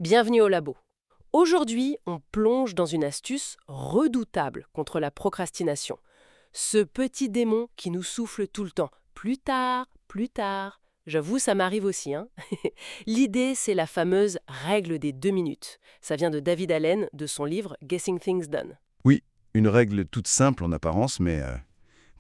Bienvenue au labo. Aujourd'hui, on plonge dans une astuce redoutable contre la procrastination. Ce petit démon qui nous souffle tout le temps. Plus tard, plus tard. J'avoue, ça m'arrive aussi, hein. L'idée, c'est la fameuse règle des 2 minutes. Ça vient de David Allen, de son livre Getting Things Done. Oui, une règle toute simple en apparence, mais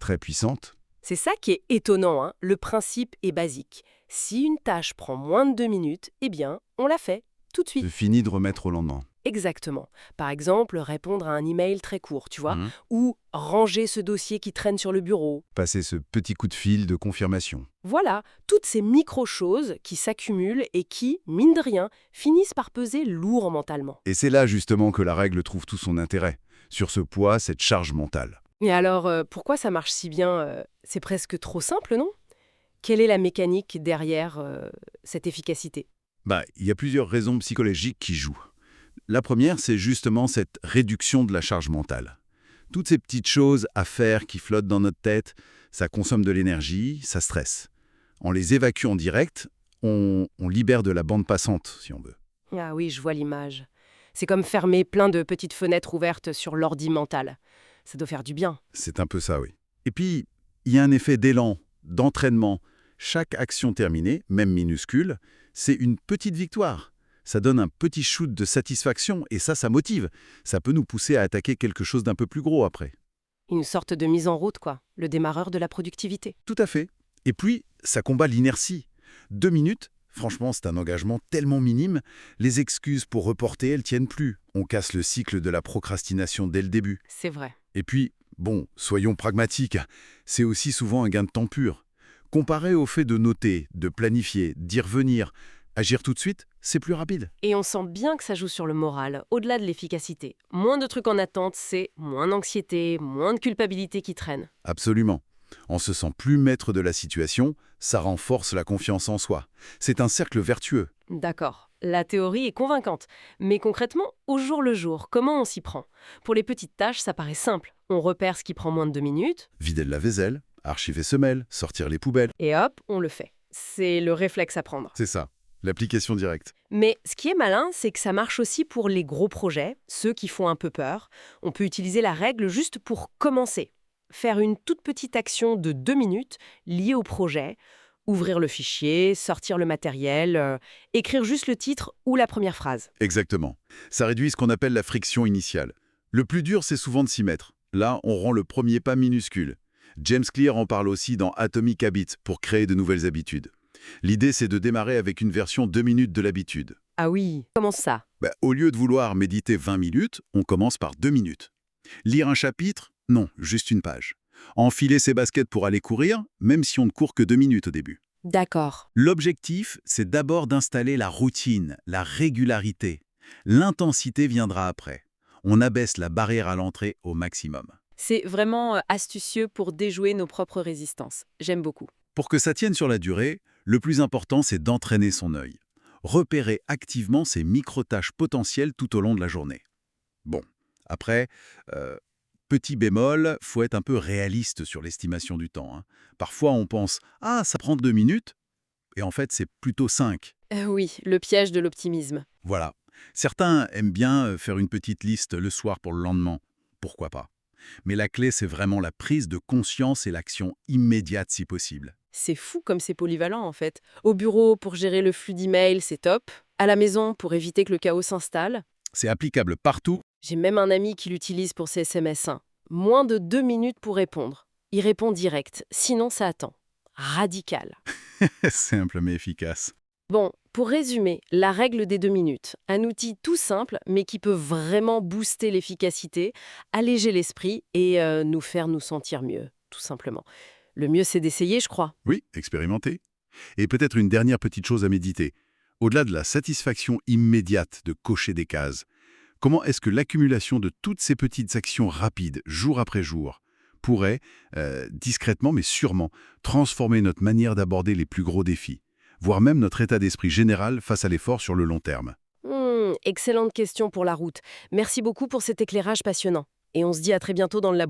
très puissante. C'est ça qui est étonnant, hein. Le principe est basique. Si une tâche prend moins de 2 minutes, eh bien, on la fait tout de suite. Fini de remettre au lendemain. Exactement. Par exemple, répondre à un email très court, tu vois, Mhm. ou ranger ce dossier qui traîne sur le bureau. Passer ce petit coup de fil de confirmation. Voilà, toutes ces micro-choses qui s'accumulent et qui, mine de rien, finissent par peser lourd mentalement. Et c'est là justement que la règle trouve tout son intérêt, sur ce poids, cette charge mentale. Et alors, pourquoi ça marche si bien C'est presque trop simple, non? Quelle est la mécanique derrière cette efficacité? Il y a plusieurs raisons psychologiques qui jouent. La première, c'est justement cette réduction de la charge mentale. Toutes ces petites choses à faire qui flottent dans notre tête, ça consomme de l'énergie, ça stresse. En les évacuant en direct, on libère de la bande passante, si on veut. Ah oui, je vois l'image. C'est comme fermer plein de petites fenêtres ouvertes sur l'ordi mental. Ça doit faire du bien. C'est un peu ça, oui. Et puis, il y a un effet d'élan, d'entraînement. Chaque action terminée, même minuscule, c'est une petite victoire. Ça donne un petit shoot de satisfaction et ça motive. Ça peut nous pousser à attaquer quelque chose d'un peu plus gros après. Une sorte de mise en route, quoi. Le démarreur de la productivité. Tout à fait. Et puis, ça combat l'inertie. 2 minutes, franchement, c'est un engagement tellement minime. Les excuses pour reporter, elles tiennent plus. On casse le cycle de la procrastination dès le début. C'est vrai. Et puis, bon, soyons pragmatiques, c'est aussi souvent un gain de temps pur. Comparé au fait de noter, de planifier, d'y revenir, agir tout de suite, c'est plus rapide. Et on sent bien que ça joue sur le moral, au-delà de l'efficacité. Moins de trucs en attente, c'est moins d'anxiété, moins de culpabilité qui traîne. Absolument. On se sent plus maître de la situation, ça renforce la confiance en soi. C'est un cercle vertueux. D'accord. La théorie est convaincante. Mais concrètement, au jour le jour, comment on s'y prend? Pour les petites tâches, ça paraît simple. On repère ce qui prend moins de 2 minutes, Vider la vaisselle, archiver semelles, sortir les poubelles. et hop, on le fait. C'est le réflexe à prendre. C'est ça, l'application directe. Mais ce qui est malin, c'est que ça marche aussi pour les gros projets, ceux qui font un peu peur. On peut utiliser la règle juste pour commencer. Faire une toute petite action de 2 minutes liée au projet, ouvrir le fichier, sortir le matériel, écrire juste le titre ou la première phrase. Exactement. Ça réduit ce qu'on appelle la friction initiale. Le plus dur, c'est souvent de s'y mettre. Là, on rend le premier pas minuscule. James Clear en parle aussi dans Atomic Habits pour créer de nouvelles habitudes. L'idée, c'est de démarrer avec une version 2 minutes de l'habitude. Ah oui, comment ça? Au lieu de vouloir méditer 20 minutes, on commence par 2 minutes. Lire un chapitre? Non, juste une page. Enfiler ses baskets pour aller courir, même si on ne court que 2 minutes au début. D'accord. L'objectif, c'est d'abord d'installer la routine, la régularité. L'intensité viendra après. On abaisse la barrière à l'entrée au maximum. C'est vraiment astucieux pour déjouer nos propres résistances. J'aime beaucoup. Pour que ça tienne sur la durée, le plus important, c'est d'entraîner son œil. Repérer activement ces micro-tâches potentielles tout au long de la journée. Bon, après, petit bémol, faut être un peu réaliste sur l'estimation du temps, hein. Parfois, on pense « Ah, ça prend 2 minutes », et en fait, c'est plutôt 5. Oui, le piège de l'optimisme. Voilà. Certains aiment bien faire une petite liste le soir pour le lendemain. Pourquoi pas? Mais la clé, c'est vraiment la prise de conscience et l'action immédiate si possible. C'est fou comme c'est polyvalent en fait. Au bureau, pour gérer le flux d'emails, c'est top. À la maison, pour éviter que le chaos s'installe. C'est applicable partout. J'ai même un ami qui l'utilise pour ses SMS. Moins de 2 minutes pour répondre. Il répond direct, sinon ça attend. Radical. Simple mais efficace. Bon, pour résumer, la règle des 2 minutes, un outil tout simple, mais qui peut vraiment booster l'efficacité, alléger l'esprit et nous faire nous sentir mieux, tout simplement. Le mieux, c'est d'essayer, je crois. Oui, expérimentez. Et peut-être une dernière petite chose à méditer. Au-delà de la satisfaction immédiate de cocher des cases, comment est-ce que l'accumulation de toutes ces petites actions rapides, jour après jour, pourrait, discrètement mais sûrement, transformer notre manière d'aborder les plus gros défis, voire même notre état d'esprit général face à l'effort sur le long terme? Excellente question pour la route. Merci beaucoup pour cet éclairage passionnant. Et on se dit à très bientôt dans le labo.